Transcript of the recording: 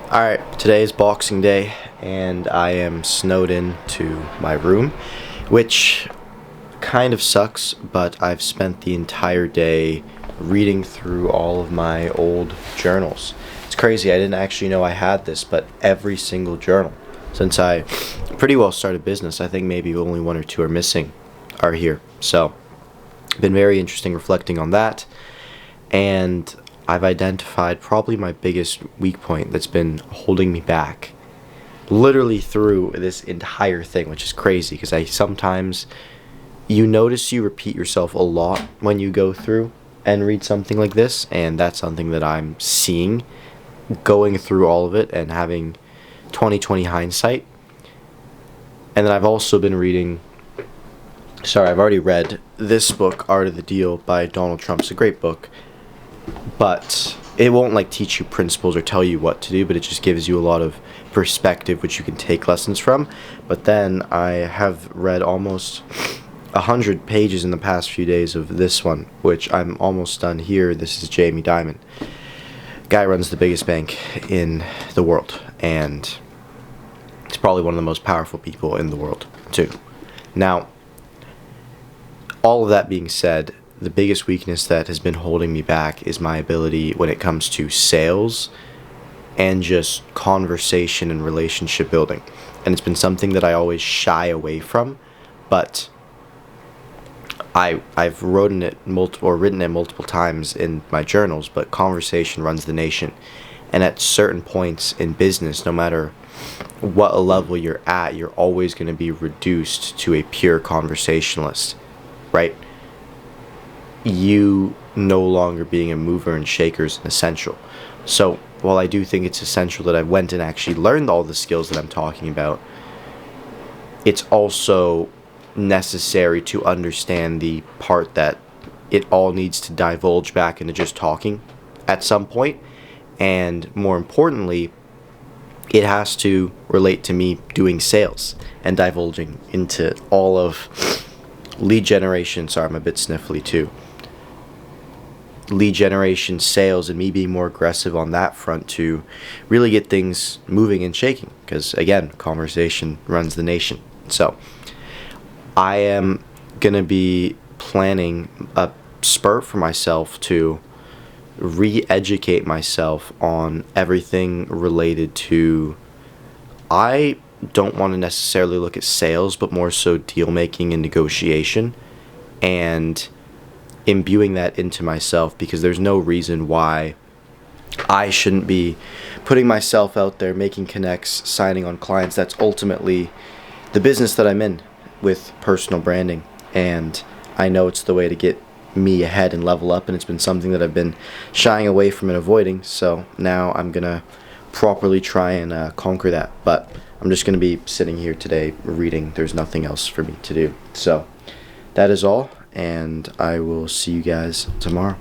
Alright, today is Boxing Day, and I am snowed in to my room, which kind of sucks, but I've spent the entire day reading through all of my old journals. It's crazy, I didn't actually know I had this, but every single journal, since I pretty well started business, I think maybe only one or two are missing, are here. So, been very interesting reflecting on that, and I've identified probably my biggest weak point that's been holding me back literally through this entire thing, which is crazy because I sometimes you notice you repeat yourself a lot when you go through and read something like this, and that's something that I'm seeing going through all of it and having 20/20 hindsight. And then I've also been reading I've already read this book, Art of the Deal by Donald Trump. It's a great book, but it won't like teach you principles or tell you what to do, but it just gives you a lot of perspective which you can take lessons from. But then I have read almost 100 pages in the past few days of this one, which I'm almost done here. This is Jamie Dimon. Guy runs the biggest bank in the world, and he's probably one of the most powerful people in the world too. Now, all of that being said, the biggest weakness that has been holding me back is my ability when it comes to sales and just conversation and relationship building. And it's been something that I always shy away from, but I've written it multiple times in my journals, but conversation runs the nation. And at certain points in business, no matter what level you're at, you're always going to be reduced to a pure conversationalist, right? You no longer being a mover and shaker is essential. So while I do think it's essential that I went and actually learned all the skills that I'm talking about, it's also necessary to understand the part that it all needs to divulge back into just talking at some point. And more importantly, it has to relate to me doing sales and divulging into all of lead generation. Sorry, I'm a bit sniffly too. Lead generation, sales, and me being more aggressive on that front to really get things moving and shaking, because again, conversation runs the nation. So I am gonna be planning a spurt for myself to re-educate myself on everything related to, I don't want to necessarily look at sales, but more so deal making and negotiation, and imbuing that into myself, because there's no reason why I shouldn't be putting myself out there, making connects, signing on clients. That's ultimately the business that I'm in with personal branding, and I know it's the way to get me ahead and level up, and it's been something that I've been shying away from and avoiding. So now I'm gonna properly try and conquer that. But I'm just gonna be sitting here today reading. There's nothing else for me to do. So that is all, and I will see you guys tomorrow.